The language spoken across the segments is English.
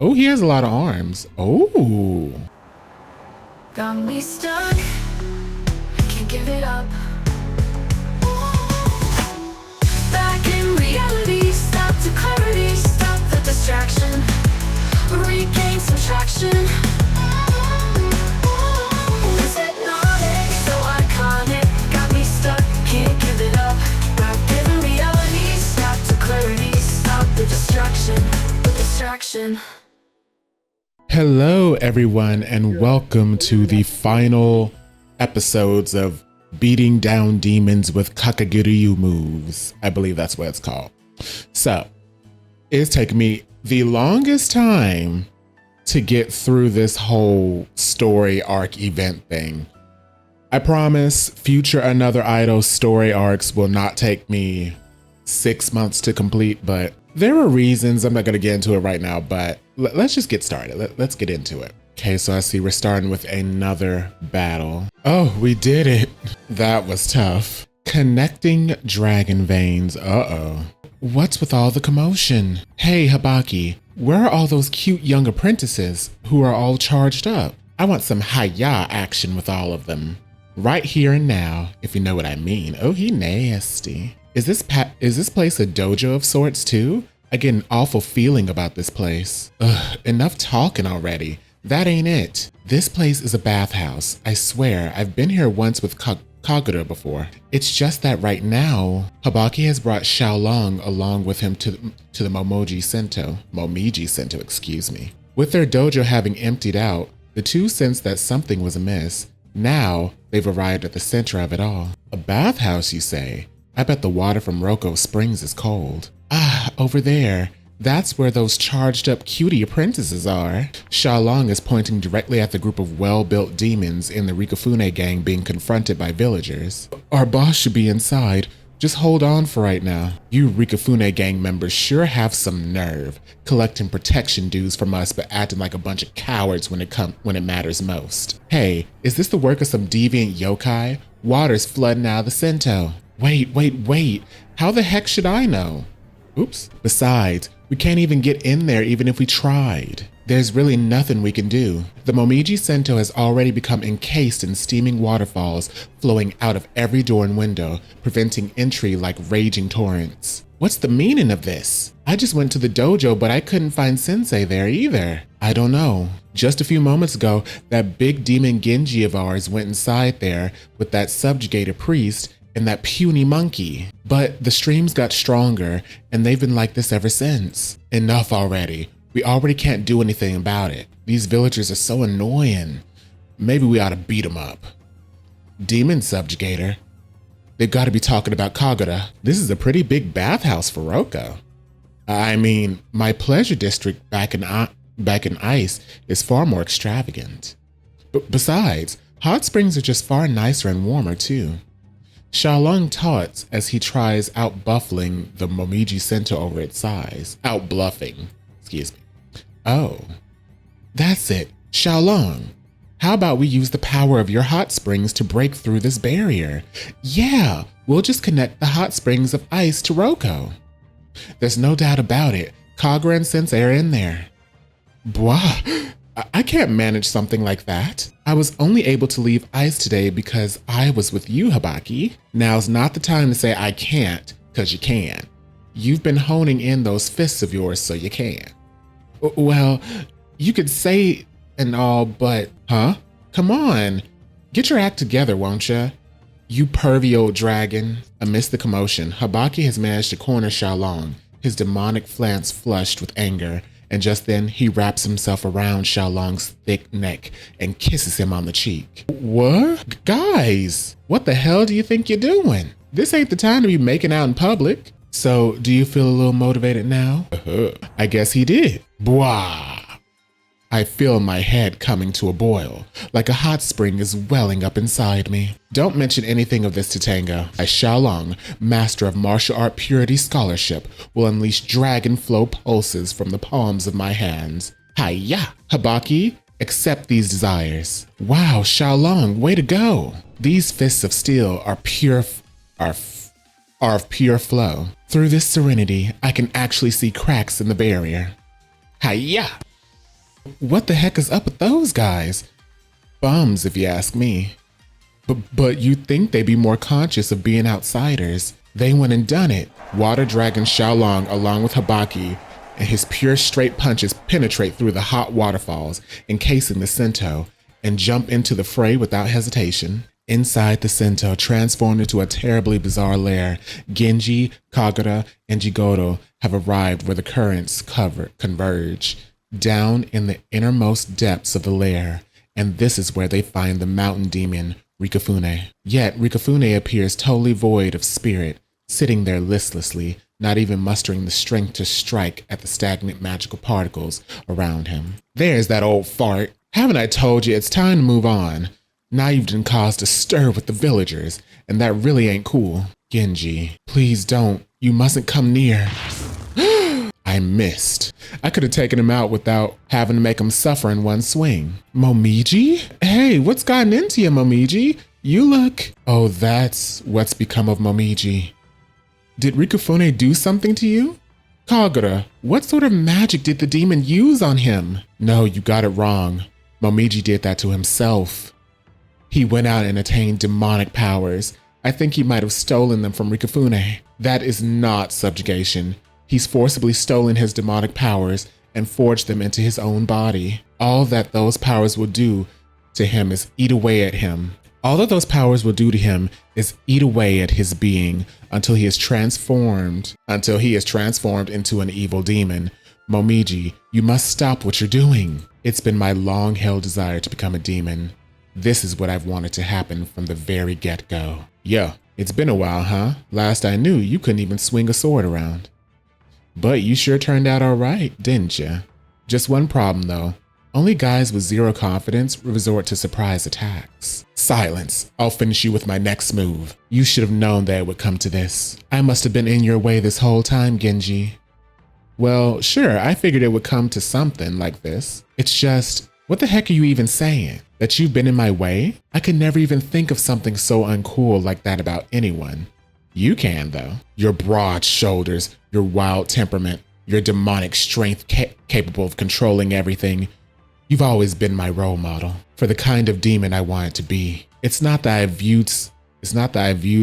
Oh, he has a lot of arms. Oh. Got me stuck, can't give it up. Back in reality, stop to clarity, stop the distraction, regain some traction. Is hypnotic, so iconic, got me stuck, can't give it up. Back in reality, stop to clarity, stop the distraction. Hello, everyone, and welcome to the final episodes of Beating Down Demons with Kyokugenryu moves. I believe that's what it's called. So, it's taken me the longest time to get through this whole story arc event thing. I promise future Another Eidos story arcs will not take me 6 months to complete, but there are reasons. I'm not going to get into it right now, but let's just get started. Let's get into it. Okay, so I see we're starting with another battle. Oh, we did it. That was tough. Connecting dragon veins. Uh-oh. What's with all the commotion? Hey, Hibaki, where are all those cute young apprentices who are all charged up? I want some hi-ya action with all of them. Right here and now, if you know what I mean. Oh, he nasty. Is this place a dojo of sorts too? I get an awful feeling about this place. Ugh, enough talking already. That ain't it. This place is a bathhouse. I swear, I've been here once with Kagura before. It's just that right now, Hibaki has brought Xiaolong along with him to the Momiji Sento, excuse me. With their dojo having emptied out, the two sensed that something was amiss. Now, they've arrived at the center of it all. A bathhouse, you say? I bet the water from Roko Springs is cold. Ah, over there. That's where those charged up cutie apprentices are. Xiaolong is pointing directly at the group of well-built demons in the Rikufune gang being confronted by villagers. Our boss should be inside. Just hold on for right now. You Rikufune gang members sure have some nerve, collecting protection dues from us but acting like a bunch of cowards when it matters most. Hey, is this the work of some deviant yokai? Water's flooding out of the Sento. Wait. How the heck should I know? Oops. Besides, we can't even get in there even if we tried. There's really nothing we can do. The Momiji Sento has already become encased in steaming waterfalls flowing out of every door and window, preventing entry like raging torrents. What's the meaning of this? I just went to the dojo, but I couldn't find Sensei there either. I don't know. Just a few moments ago, that big demon Genji of ours went inside there with that subjugated priest and that puny monkey. But the streams got stronger, and they've been like this ever since. Enough already. We already can't do anything about it. These villagers are so annoying. Maybe we ought to beat them up. Demon subjugator? They've got to be talking about Kagura. This is a pretty big bathhouse for Roko. I mean, my pleasure district back in Ice is far more extravagant. Besides, hot springs are just far nicer and warmer too. Xiaolong taunts as he tries out-buffling the Momiji Sento over its size. Out-bluffing. Excuse me. Oh. That's it. Xiaolong. How about we use the power of your hot springs to break through this barrier? Yeah, we'll just connect the hot springs of ice to Roko. There's no doubt about it. Kagura and Sensei are in there. Bwah. I can't manage something like that. I was only able to leave ice today because I was with you, Hibaki. Now's not the time to say I can't, because you can. You've been honing in those fists of yours so you can. Well, you could say and all, but... Huh? Come on. Get your act together, won't ya? You pervy old dragon. Amidst the commotion, Hibaki has managed to corner Xiaolong, his demonic flanks flushed with anger. And just then, he wraps himself around Xiaolong's thick neck and kisses him on the cheek. What? Guys, what the hell do you think you're doing? This ain't the time to be making out in public. So, do you feel a little motivated now? I guess he did. Bwah. I feel my head coming to a boil, like a hot spring is welling up inside me. Don't mention anything of this to Tango. I, Xiaolong, master of martial art purity scholarship, will unleash dragon flow pulses from the palms of my hands. Hi-ya! Hibaki, accept these desires. Wow, Xiaolong, way to go! These fists of steel are of pure flow. Through this serenity, I can actually see cracks in the barrier. Hi-ya! What the heck is up with those guys? Bums, if you ask me. But you'd think they'd be more conscious of being outsiders. They went and done it. Water Dragon Xiaolong along with Habaki and his pure straight punches penetrate through the hot waterfalls, encasing the Sento, and jump into the fray without hesitation. Inside the Sento, transformed into a terribly bizarre lair, Genji, Kagura, and Jigoro have arrived where the currents converge, down in the innermost depths of the lair, and this is where they find the mountain demon, Rikufune. Yet Rikufune appears totally void of spirit, sitting there listlessly, not even mustering the strength to strike at the stagnant magical particles around him. There's that old fart. Haven't I told you it's time to move on? Now you've done caused a stir with the villagers, and that really ain't cool. Genji, please don't. You mustn't come near. I missed. I could have taken him out without having to make him suffer in one swing. Momiji? Hey, what's gotten into you, Momiji? You look... Oh, that's what's become of Momiji. Did Rikufune do something to you? Kagura, what sort of magic did the demon use on him? No, you got it wrong. Momiji did that to himself. He went out and attained demonic powers. I think he might have stolen them from Rikufune. That is not subjugation. He's forcibly stolen his demonic powers and forged them into his own body. All that those powers will do to him is eat away at him. All that those powers will do to him is eat away at his being until he is transformed into an evil demon. Momiji, you must stop what you're doing. It's been my long-held desire to become a demon. This is what I've wanted to happen from the very get-go. Yeah, it's been a while, huh? Last I knew, you couldn't even swing a sword around. But you sure turned out all right, didn't you? Just one problem, though. Only guys with zero confidence resort to surprise attacks. Silence. I'll finish you with my next move. You should have known that it would come to this. I must have been in your way this whole time, Genji. Well, sure, I figured it would come to something like this. It's just, what the heck are you even saying? That you've been in my way? I could never even think of something so uncool like that about anyone. You can, though. Your broad shoulders, your wild temperament, your demonic strength capable of controlling everything. You've always been my role model for the kind of demon I wanted to be. It's not that I viewed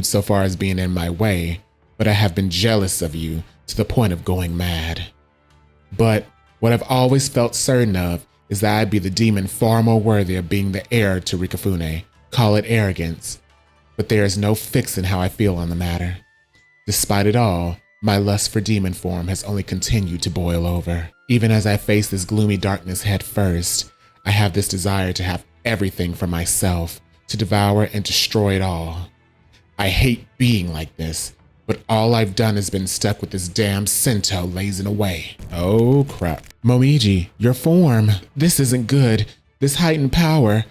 so far as being in my way, but I have been jealous of you to the point of going mad. But what I've always felt certain of is that I'd be the demon far more worthy of being the heir to Rikufune. Call it arrogance, but there is no fixing how I feel on the matter. Despite it all, my lust for demon form has only continued to boil over. Even as I face this gloomy darkness head first, I have this desire to have everything for myself, to devour and destroy it all. I hate being like this, but all I've done has been stuck with this damn Sento lazing away. Oh crap. Momiji, your form. This isn't good. This heightened power.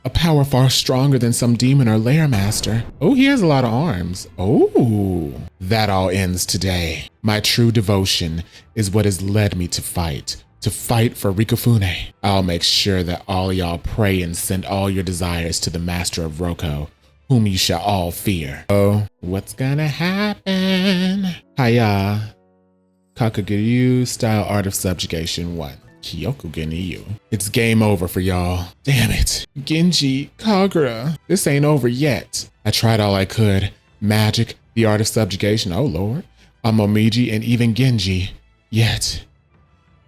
A power far stronger than some demon or lair master. Oh, he has a lot of arms. Oh, that all ends today. My true devotion is what has led me to fight for Rikufune. I'll make sure that all y'all pray and send all your desires to the master of Roko, whom you shall all fear. Oh, what's gonna happen? Hiya. Kyokugenryu style art of subjugation 1. Kyokugenryu. It's game over for y'all. Damn it. Genji, Kagura, this ain't over yet. I tried all I could. Magic, the art of subjugation, oh lord, on Momiji and even Genji. Yet,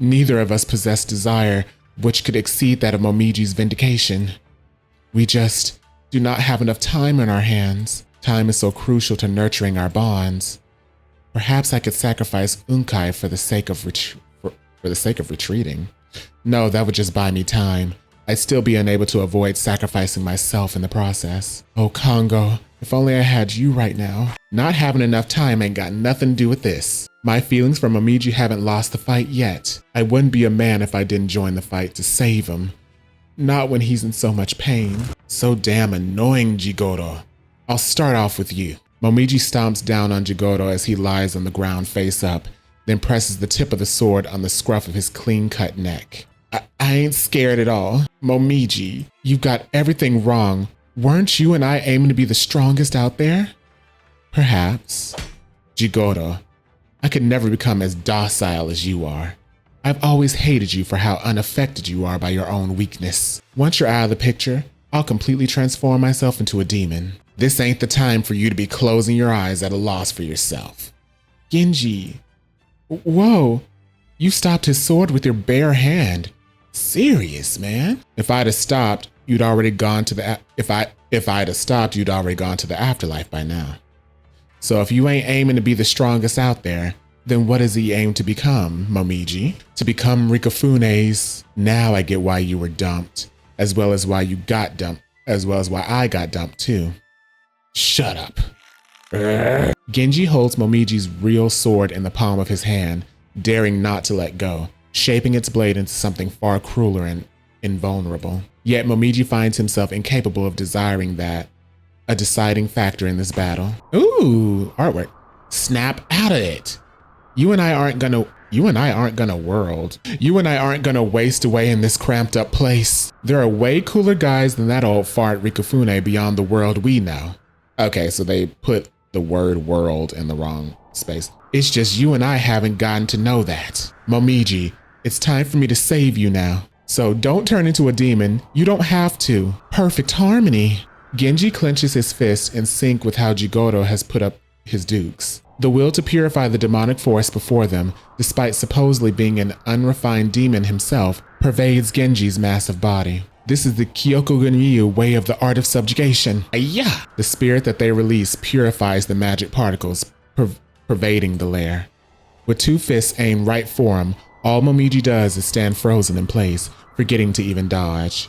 neither of us possessed desire which could exceed that of Momiji's vindication. We just do not have enough time in our hands. Time is so crucial to nurturing our bonds. Perhaps I could sacrifice Unkai for the sake of retreating. No, that would just buy me time. I'd still be unable to avoid sacrificing myself in the process. Oh, Kongo, if only I had you right now. Not having enough time ain't got nothing to do with this. My feelings for Momiji haven't lost the fight yet. I wouldn't be a man if I didn't join the fight to save him. Not when he's in so much pain. So damn annoying, Jigoro. I'll start off with you. Momiji stomps down on Jigoro as he lies on the ground face up, then presses the tip of the sword on the scruff of his clean-cut neck. I ain't scared at all. Momiji, you got everything wrong. Weren't you and I aiming to be the strongest out there? Perhaps. Jigoro, I could never become as docile as you are. I've always hated you for how unaffected you are by your own weakness. Once you're out of the picture, I'll completely transform myself into a demon. This ain't the time for you to be closing your eyes at a loss for yourself. Genji. Whoa, you stopped his sword with your bare hand. Serious, man. If I'd have stopped, you'd already gone to the afterlife by now. So if you ain't aiming to be the strongest out there, then what does he aim to become, Momiji? To become Rikufune's? Now I get why you were dumped, as well as why you got dumped, as well as why I got dumped too. Shut up. Genji holds Momiji's real sword in the palm of his hand, daring not to let go, shaping its blade into something far crueler and invulnerable. Yet Momiji finds himself incapable of desiring that, a deciding factor in this battle. Ooh, artwork. Snap out of it. You and I aren't gonna waste away in this cramped up place. There are way cooler guys than that old fart Rikufune beyond the world we know. Okay, so they put the word world in the wrong space. It's just you and I haven't gotten to know that. Momiji, it's time for me to save you now. So don't turn into a demon. You don't have to. Perfect harmony. Genji clenches his fist in sync with how Jigoro has put up his dukes. The will to purify the demonic force before them, despite supposedly being an unrefined demon himself, pervades Genji's massive body. This is the Kyokugenryu way of the art of subjugation. Ayah! The spirit that they release purifies the magic particles, pervading the lair. With two fists aimed right for him, all Momiji does is stand frozen in place, forgetting to even dodge.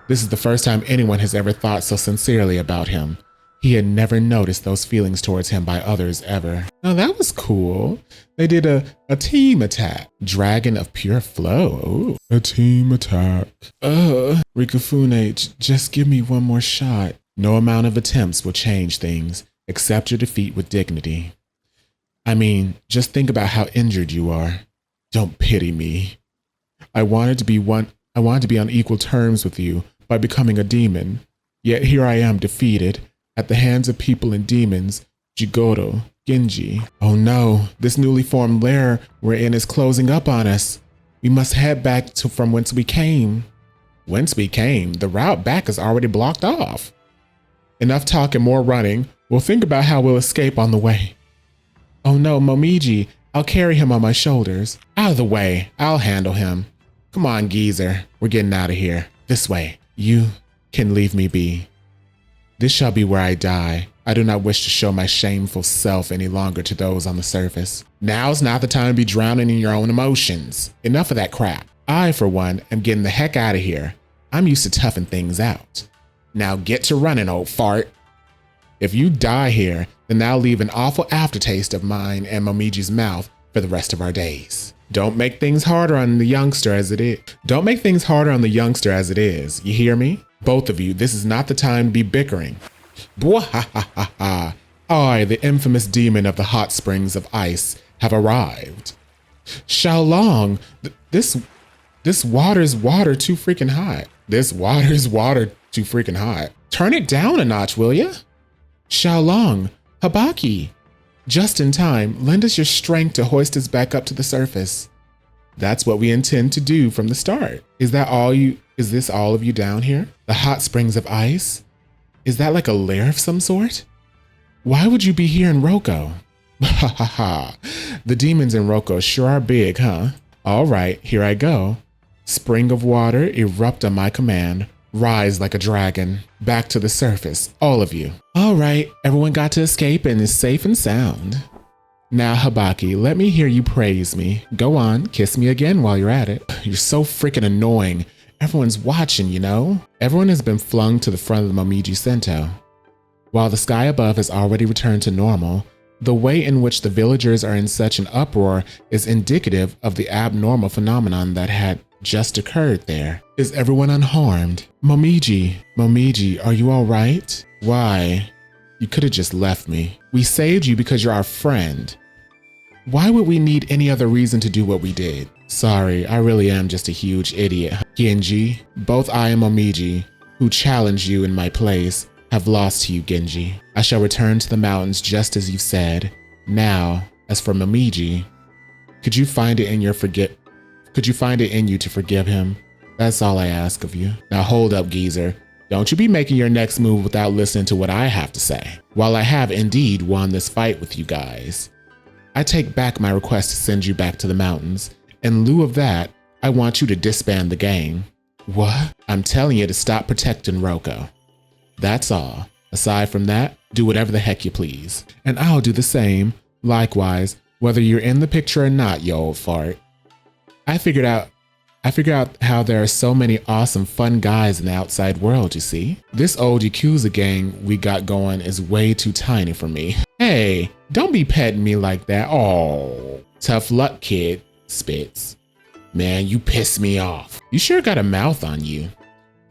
This is the first time anyone has ever thought so sincerely about him. He had never noticed those feelings towards him by others ever. Now that was cool. They did a team attack. Dragon of pure flow. Ooh. A team attack. Rikufune, just give me one more shot. No amount of attempts will change things. Accept your defeat with dignity. I mean, just think about how injured you are. Don't pity me. I wanted to be on equal terms with you by becoming a demon. Yet here I am defeated at the hands of people and demons, Jigoro, Genji. Oh no, this newly formed lair we're in is closing up on us. We must head back to from whence we came. Whence we came? The route back is already blocked off. Enough talk and more running. We'll think about how we'll escape on the way. Oh no, Momiji, I'll carry him on my shoulders. Out of the way, I'll handle him. Come on, geezer, we're getting out of here. This way. You can leave me be. This shall be where I die. I do not wish to show my shameful self any longer to those on the surface. Now's not the time to be drowning in your own emotions. Enough of that crap. I, for one, am getting the heck out of here. I'm used to toughing things out. Now get to running, old fart. If you die here, then that'll leave an awful aftertaste of mine and Momiji's mouth for the rest of our days. Don't make things harder on the youngster as it is. Don't make things harder on the youngster as it is. You hear me? Both of you, this is not the time to be bickering. Bwahahaha. I, the infamous demon of the hot springs of ice, have arrived. Xiaolong, this water's water too freaking hot. This water's water too freaking hot. Turn it down a notch, will ya? Xiaolong, Habaki. Just in time, lend us your strength to hoist us back up to the surface. That's what we intend to do from the start. Is this all of you down here? The hot springs of ice? Is that like a lair of some sort? Why would you be here in Roko? Ha ha ha. The demons in Roko sure are big, huh? All right, here I go. Spring of water, erupt on my command. Rise like a dragon. Back to the surface, all of you. All right, everyone got to escape and is safe and sound. Now, Habaki, let me hear you praise me. Go on, kiss me again while you're at it. You're so freaking annoying. Everyone's watching, you know? Everyone has been flung to the front of the Momiji Sento. While the sky above has already returned to normal, the way in which the villagers are in such an uproar is indicative of the abnormal phenomenon that had just occurred there. Is everyone unharmed? Momiji, are you all right? Why? You could have just left me. We saved you because you're our friend. Why would we need any other reason to do what we did? Sorry, I really am just a huge idiot. Genji, both I and Momiji, who challenged you in my place, have lost to you, Genji. I shall return to the mountains just as you said. Now, as for Momiji, could you find it in your Could you find it in you to forgive him? That's all I ask of you. Now hold up, geezer. Don't you be making your next move without listening to what I have to say. While I have indeed won this fight with you guys, I take back my request to send you back to the mountains. In lieu of that, I want you to disband the gang. What? I'm telling you to stop protecting Roko. That's all. Aside from that, do whatever the heck you please. And I'll do the same, likewise, whether you're in the picture or not, you old fart. I figured out how there are so many awesome, fun guys in the outside world, you see? This old Yakuza gang we got going is way too tiny for me. Hey, don't be petting me like that. Oh, tough luck, kid. Spits. Man, you piss me off. You sure got a mouth on you.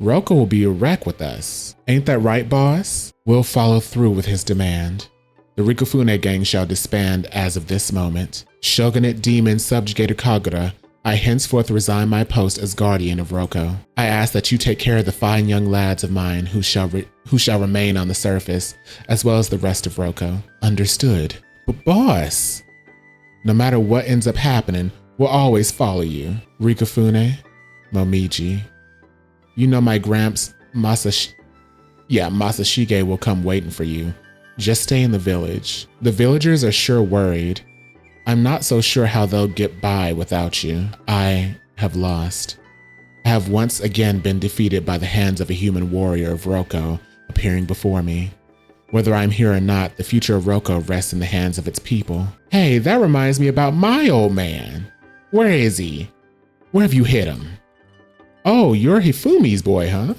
Roko will be a wreck with us. Ain't that right, boss? We'll follow through with his demand. The Rikufune gang shall disband as of this moment. Shogunate Demon Subjugator Kagura, I henceforth resign my post as guardian of Roko. I ask that you take care of the fine young lads of mine who shall remain on the surface, as well as the rest of Roko. Understood. But boss, no matter what ends up happening, we'll always follow you. Rikufune, Momiji. You know my gramps, Masashige will come waiting for you. Just stay in the village. The villagers are sure worried. I'm not so sure how they'll get by without you. I have lost. I have once again been defeated by the hands of a human warrior of Roko appearing before me. Whether I'm here or not, the future of Roko rests in the hands of its people. Hey, that reminds me about my old man. Where is he? Where have you hit him? Oh, you're Hifumi's boy, huh?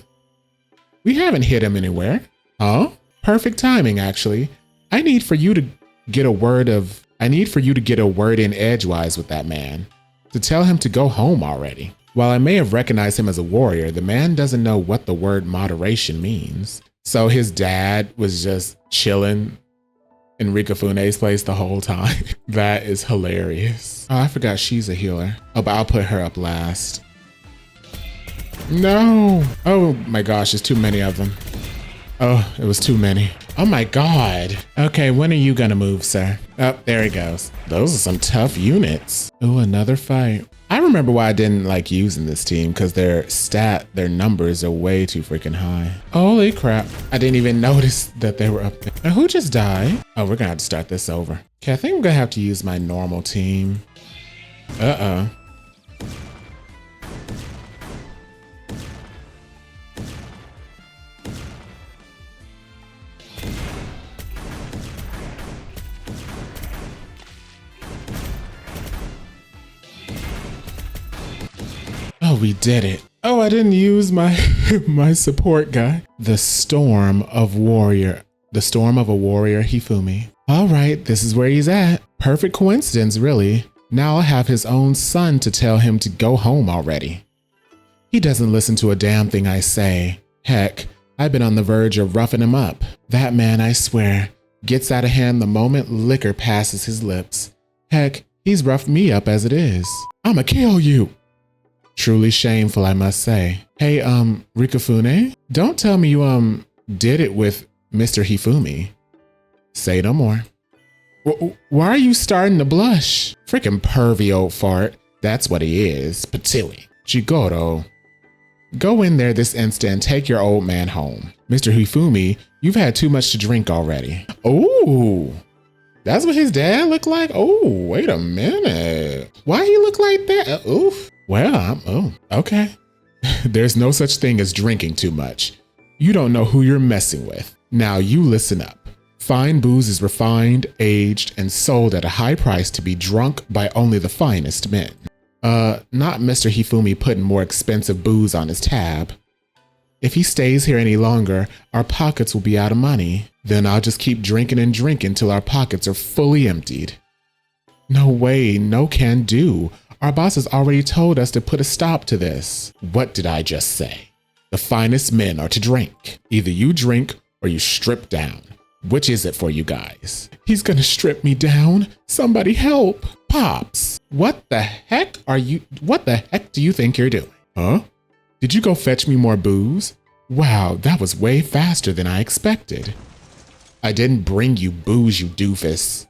We haven't hit him anywhere. Huh? Perfect timing, actually. I need for you to get a word in edgewise with that man. To tell him to go home already. While I may have recognized him as a warrior, the man doesn't know what the word moderation means. So his dad was just chilling in Rikufune's place the whole time. That is hilarious. Oh, I forgot she's a healer. Oh, but I'll put her up last. No. Oh my gosh, there's too many of them. Oh, it was too many. Oh my God. Okay, when are you gonna move, sir? Oh, there he goes. Those are some tough units. Oh, another fight. I remember why I didn't like using this team, because their numbers are way too freaking high. Holy crap. I didn't even notice that they were up there. Now, who just died? Oh, we're gonna have to start this over. Okay, I think I'm gonna have to use my normal team. Uh-oh. Oh, we did it. Oh, I didn't use my my support guy. The storm of a warrior Hifumi. All right, this is where he's at. Perfect coincidence, really. Now I'll have his own son to tell him to go home already. He doesn't listen to a damn thing I say. Heck, I've been on the verge of roughing him up. That man, I swear, gets out of hand the moment liquor passes his lips. Heck, he's roughed me up as it is. I'ma kill you. Truly shameful, I must say. Hey, Rikufune, don't tell me you, did it with Mr. Hifumi. Say no more. Why are you starting to blush? Freaking pervy old fart. That's what he is. Patili. Jigoro. Go in there this instant and take your old man home. Mr. Hifumi, you've had too much to drink already. Oh, that's what his dad looked like? Oh, wait a minute. Why he look like that? Oof. Well, okay. There's no such thing as drinking too much. You don't know who you're messing with. Now you listen up. Fine booze is refined, aged, and sold at a high price to be drunk by only the finest men. Not Mr. Hifumi putting more expensive booze on his tab. If he stays here any longer, our pockets will be out of money. Then I'll just keep drinking and drinking till our pockets are fully emptied. No way, no can do. Our boss has already told us to put a stop to this. What did I just say? The finest men are to drink. Either you drink or you strip down. Which is it for you guys? He's gonna strip me down. Somebody help. Pops, what the heck do you think you're doing? Huh? Did you go fetch me more booze? Wow, that was way faster than I expected. I didn't bring you booze, you doofus.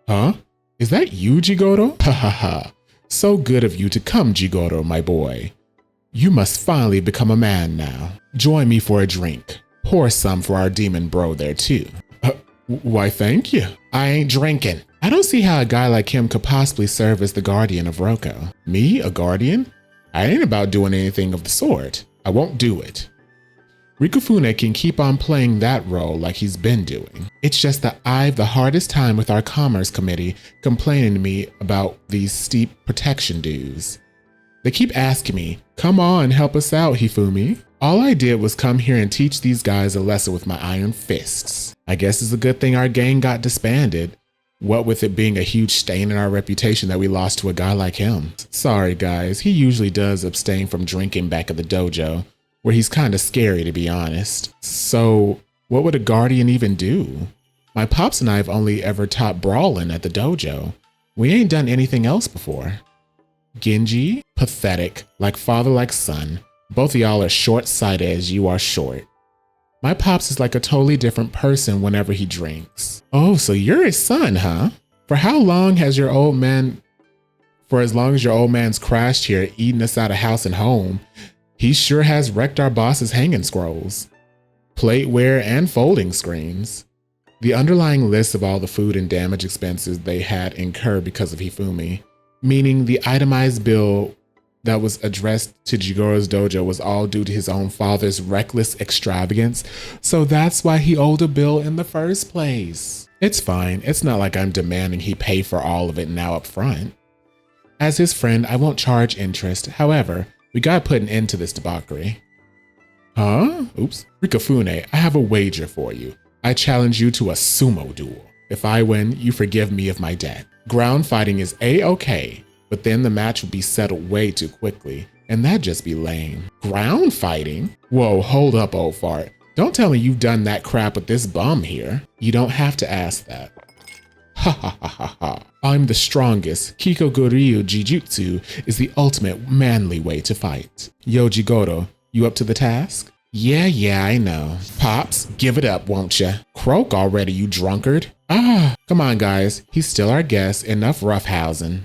Huh? Is that you, Jigoro? Ha ha ha. So good of you to come, Jigoro, my boy. You must finally become a man now. Join me for a drink. Pour some for our demon bro there too. Why, thank you. I ain't drinking. I don't see how a guy like him could possibly serve as the guardian of Roko. Me, a guardian? I ain't about doing anything of the sort. I won't do it. Rikufune can keep on playing that role like he's been doing. It's just that I've the hardest time with our Commerce Committee complaining to me about these steep protection dues. They keep asking me, come on, help us out, Hifumi. All I did was come here and teach these guys a lesson with my iron fists. I guess it's a good thing our gang got disbanded. What with it being a huge stain in our reputation that we lost to a guy like him. Sorry guys, he usually does abstain from drinking back at the dojo, where he's kinda scary to be honest. So what would a guardian even do? My pops and I have only ever taught brawling at the dojo. We ain't done anything else before. Genji, pathetic, like father like son. Both of y'all are short-sighted as you are short. My pops is like a totally different person whenever he drinks. Oh, so you're his son, huh? For as long as your old man's crashed here, eating us out of house and home, he sure has wrecked our boss's hanging scrolls, plateware, and folding screens. The underlying list of all the food and damage expenses they had incurred because of Hifumi, meaning the itemized bill that was addressed to Jigoro's dojo was all due to his own father's reckless extravagance, so that's why he owed a bill in the first place. It's fine, it's not like I'm demanding he pay for all of it now up front. As his friend, I won't charge interest, however, we gotta put an end to this debauchery. Huh? Oops. Rikufune, I have a wager for you. I challenge you to a sumo duel. If I win, you forgive me of my debt. Ground fighting is A-okay, but then the match would be settled way too quickly, and that'd just be lame. Ground fighting? Whoa, hold up, old fart. Don't tell me you've done that crap with this bum here. You don't have to ask that. Ha ha ha ha ha. I'm the strongest. Kyokugenryu Jijutsu is the ultimate manly way to fight. Yo, Jigoro, you up to the task? Yeah, I know. Pops, give it up, won't ya? Croak already, you drunkard. Come on, guys. He's still our guest. Enough roughhousing.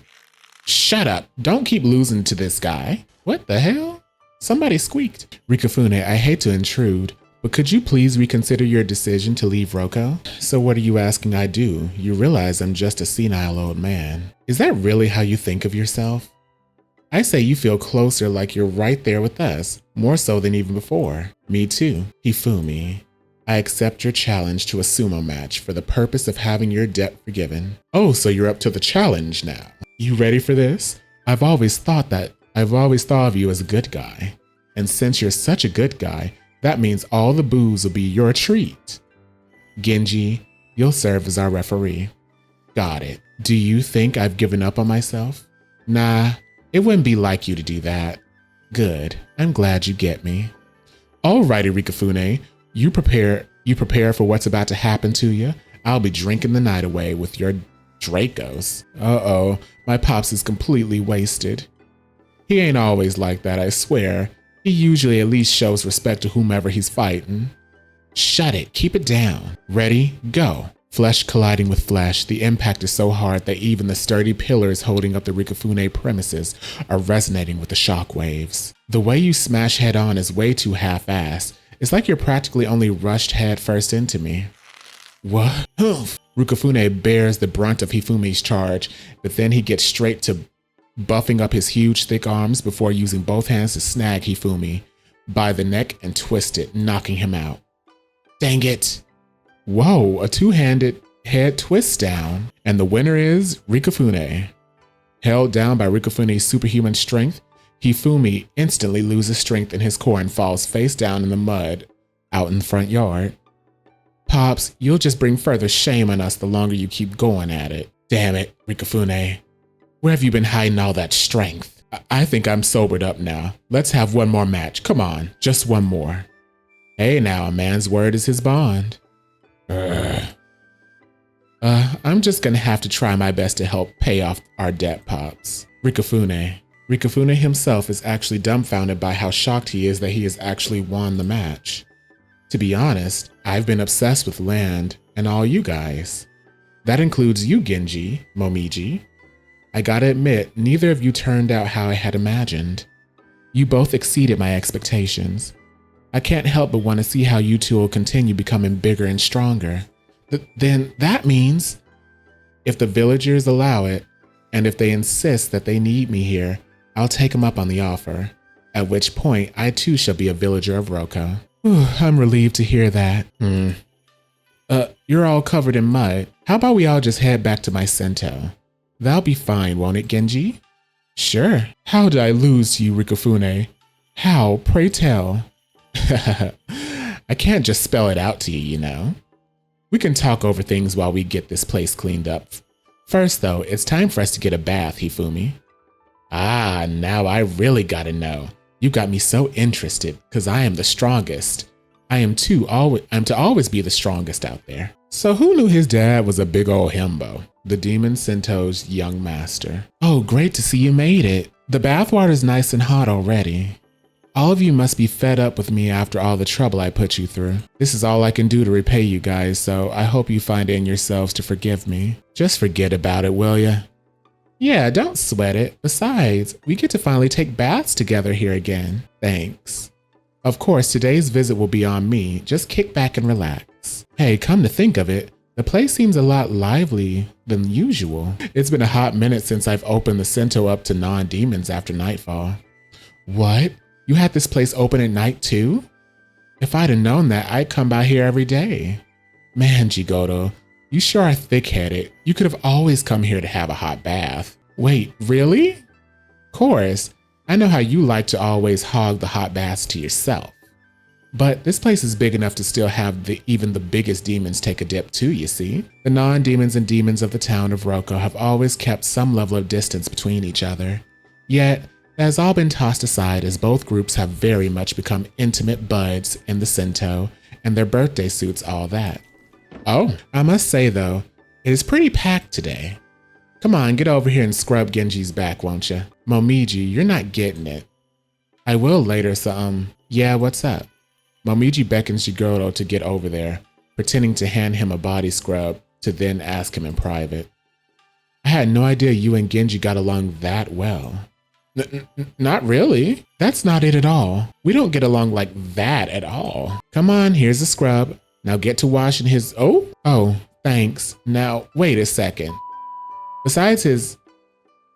Shut up. Don't keep losing to this guy. What the hell? Somebody squeaked. Rikufune, I hate to intrude, but could you please reconsider your decision to leave Roko? So what are you asking I do? You realize I'm just a senile old man. Is that really how you think of yourself? I say you feel closer, like you're right there with us, more so than even before. Me too. Hifumi, I accept your challenge to a sumo match for the purpose of having your debt forgiven. Oh, so you're up to the challenge now. You ready for this? I've always thought of you as a good guy. And since you're such a good guy, that means all the booze will be your treat. Genji, you'll serve as our referee. Got it. Do you think I've given up on myself? Nah, it wouldn't be like you to do that. Good. I'm glad you get me. Alrighty, Rikufune. You prepare for what's about to happen to you. I'll be drinking the night away with your Dracos. Uh-oh, my pops is completely wasted. He ain't always like that, I swear. He usually at least shows respect to whomever he's fighting. Shut it, keep it down. Ready, go. Flesh colliding with flesh, the impact is so hard that even the sturdy pillars holding up the Rikufune premises are resonating with the shock waves. The way you smash head on is way too half-assed. It's like you're practically only rushed head first into me. What? Rikufune bears the brunt of Hifumi's charge, but then he gets straight to buffing up his huge thick arms before using both hands to snag Hifumi by the neck and twist it, knocking him out. Dang it! Whoa, a two-handed head twist down, and the winner is Rikufune. Held down by Rikufune's superhuman strength, Hifumi instantly loses strength in his core and falls face down in the mud out in the front yard. Pops, you'll just bring further shame on us the longer you keep going at it. Damn it, Rikufune. Where have you been hiding all that strength? I think I'm sobered up now. Let's have one more match. Come on, just one more. Hey now, a man's word is his bond. I'm just gonna have to try my best to help pay off our debt, Pops. Rikufune. Rikufune himself is actually dumbfounded by how shocked he is that he has actually won the match. To be honest, I've been obsessed with land and all you guys. That includes you, Genji, Momiji. I gotta admit, neither of you turned out how I had imagined. You both exceeded my expectations. I can't help but want to see how you two will continue becoming bigger and stronger. Then that means, if the villagers allow it, and if they insist that they need me here, I'll take them up on the offer, at which point I too shall be a villager of Roko. I'm relieved to hear that. You're all covered in mud. How about we all just head back to my Sento? That'll be fine, won't it, Genji? Sure. How did I lose to you, Rikufune? How, pray tell? I can't just spell it out to you, you know. We can talk over things while we get this place cleaned up. First, though, it's time for us to get a bath, Hifumi. Ah, now I really gotta know. You got me so interested, because I am the strongest. I am to always be the strongest out there. So who knew his dad was a big old himbo? The demon Sento's young master. Oh, great to see you made it. The bathwater's nice and hot already. All of you must be fed up with me after all the trouble I put you through. This is all I can do to repay you guys, so I hope you find it in yourselves to forgive me. Just forget about it, will ya? Yeah, don't sweat it. Besides, we get to finally take baths together here again. Thanks. Of course, today's visit will be on me. Just kick back and relax. Hey, come to think of it, the place seems a lot lively than usual. It's been a hot minute since I've opened the Sento up to non-demons after nightfall. What? You had this place open at night too? If I'd have known that, I'd come by here every day. Man, Jigoto, you sure are thick-headed. You could have always come here to have a hot bath. Wait, really? Course, I know how you like to always hog the hot baths to yourself. But this place is big enough to still have even the biggest demons take a dip too, you see? The non-demons and demons of the town of Roko have always kept some level of distance between each other. Yet, it has all been tossed aside as both groups have very much become intimate buds in the Sento, and their birthday suits all that. Oh, I must say though, it is pretty packed today. Come on, get over here and scrub Genji's back, won't ya? Momiji, you're not getting it. I will later, so yeah, what's up? Momiji beckons Jigoto to get over there, pretending to hand him a body scrub to then ask him in private. I had no idea you and Genji got along that well. Not really. That's not it at all. We don't get along like that at all. Come on, here's a scrub. Now get to washing his... Oh, thanks. Now, wait a second. Besides his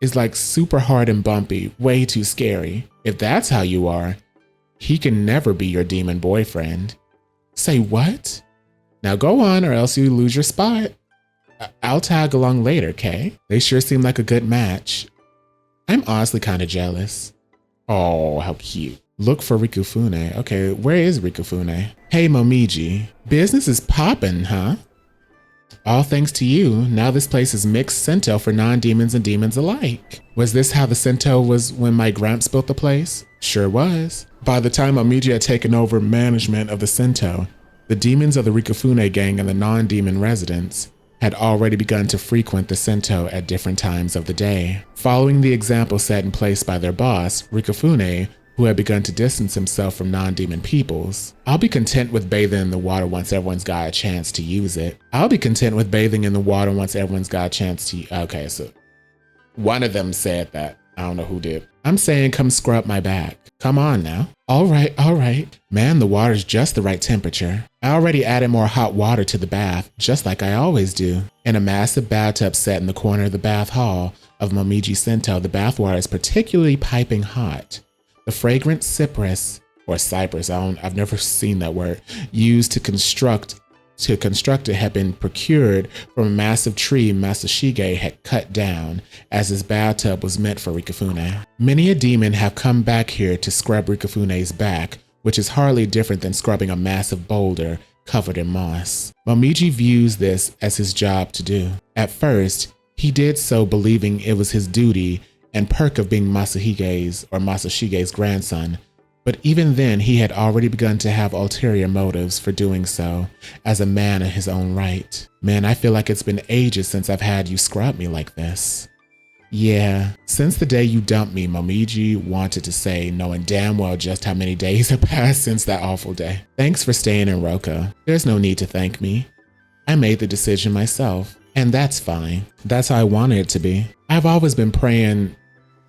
is like super hard and bumpy, way too scary. If that's how you are, he can never be your demon boyfriend. Say what? Now go on or else you lose your spot. I'll tag along later, Kay? They sure seem like a good match. I'm honestly kind of jealous. Oh, how cute. Look for Rikufune. Okay, where is Rikufune? Hey, Momiji. Business is poppin', huh? All thanks to you, now this place is mixed Sento for non-demons and demons alike. Was this how the Sento was when my gramps built the place? Sure was. By the time Momiji had taken over management of the Sento, the demons of the Rikufune gang and the non-demon residents had already begun to frequent the Sento at different times of the day. Following the example set in place by their boss, Rikufune, who had begun to distance himself from non-demon peoples. I'll be content with bathing in the water once everyone's got a chance to use it. Okay, so one of them said that. I don't know who did. I'm saying come scrub my back. Come on now. All right. Man, the water's just the right temperature. I already added more hot water to the bath, just like I always do. In a massive bathtub set in the corner of the bath hall of Momiji Sento, the bathwater is particularly piping hot. The fragrant cypress, I've never seen that word, used to construct it had been procured from a massive tree Masashige had cut down, as his bathtub was meant for Rikufune. Many a demon have come back here to scrub Rikufune's back, which is hardly different than scrubbing a massive boulder covered in moss. Momiji views this as his job to do. At first, he did so believing it was his duty and perk of being Masashige's grandson, but even then he had already begun to have ulterior motives for doing so as a man in his own right. Man, I feel like it's been ages since I've had you scrub me like this. Yeah, since the day you dumped me, Momiji wanted to say, knowing damn well just how many days have passed since that awful day. Thanks for staying in Roko. There's no need to thank me. I made the decision myself. And that's fine. That's how I wanted it to be. I've always been praying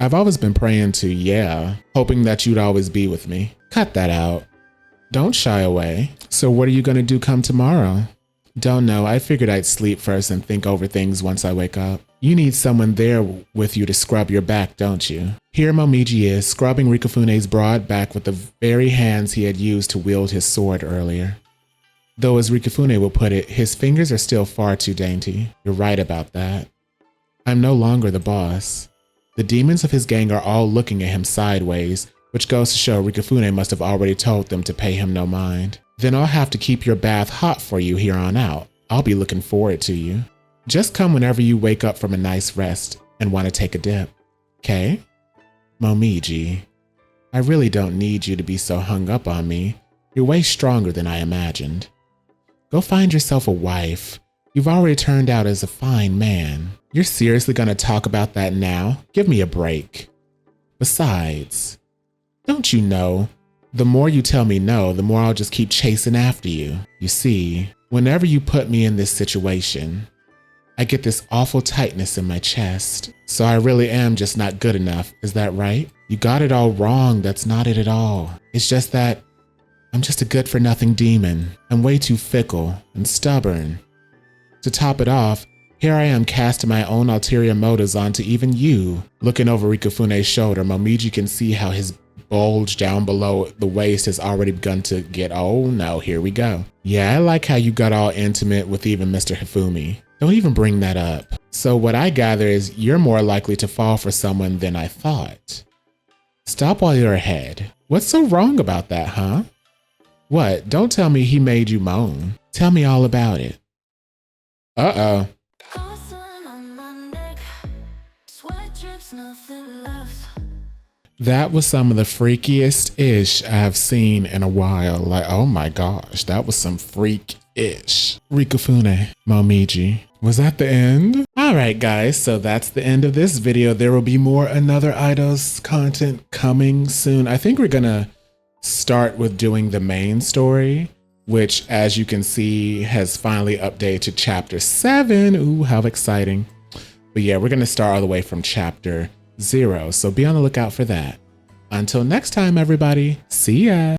to, yeah, hoping that you'd always be with me. Cut that out. Don't shy away. So what are you gonna do come tomorrow? Don't know. I figured I'd sleep first and think over things once I wake up. You need someone there with you to scrub your back, don't you? Here Momiji is, scrubbing Rikufune's broad back with the very hands he had used to wield his sword earlier. Though as Rikufune will put it, his fingers are still far too dainty. You're right about that. I'm no longer the boss. The demons of his gang are all looking at him sideways, which goes to show Rikufune must have already told them to pay him no mind. Then I'll have to keep your bath hot for you here on out. I'll be looking forward to you. Just come whenever you wake up from a nice rest and want to take a dip. Okay? Momiji, I really don't need you to be so hung up on me. You're way stronger than I imagined. Go find yourself a wife. You've already turned out as a fine man. You're seriously gonna talk about that now? Give me a break. Besides, don't you know, the more you tell me no, the more I'll just keep chasing after you. You see, whenever you put me in this situation, I get this awful tightness in my chest. So I really am just not good enough, is that right? You got it all wrong, that's not it at all. It's just that I'm just a good-for-nothing demon. I'm way too fickle and stubborn. To top it off, here I am casting my own ulterior motives onto even you. Looking over Rikufune's shoulder, Momiji can see how his bulge down below the waist has already begun to get, oh no, here we go. Yeah, I like how you got all intimate with even Mr. Hifumi. Don't even bring that up. So what I gather is you're more likely to fall for someone than I thought. Stop while you're ahead. What's so wrong about that, huh? What? Don't tell me he made you moan. Tell me all about it. Uh-oh. That was some of the freakiest ish I've seen in a while. Like, oh my gosh, that was some freak-ish. Rikufune, Momiji. Was that the end? All right, guys, so that's the end of this video. There will be more another Eidos content coming soon. I think we're gonna start with doing the main story, which, as you can see, has finally updated to chapter 7. Ooh, how exciting. But yeah, we're gonna start all the way from chapter 0, so be on the lookout for that. Until next time, everybody, see ya.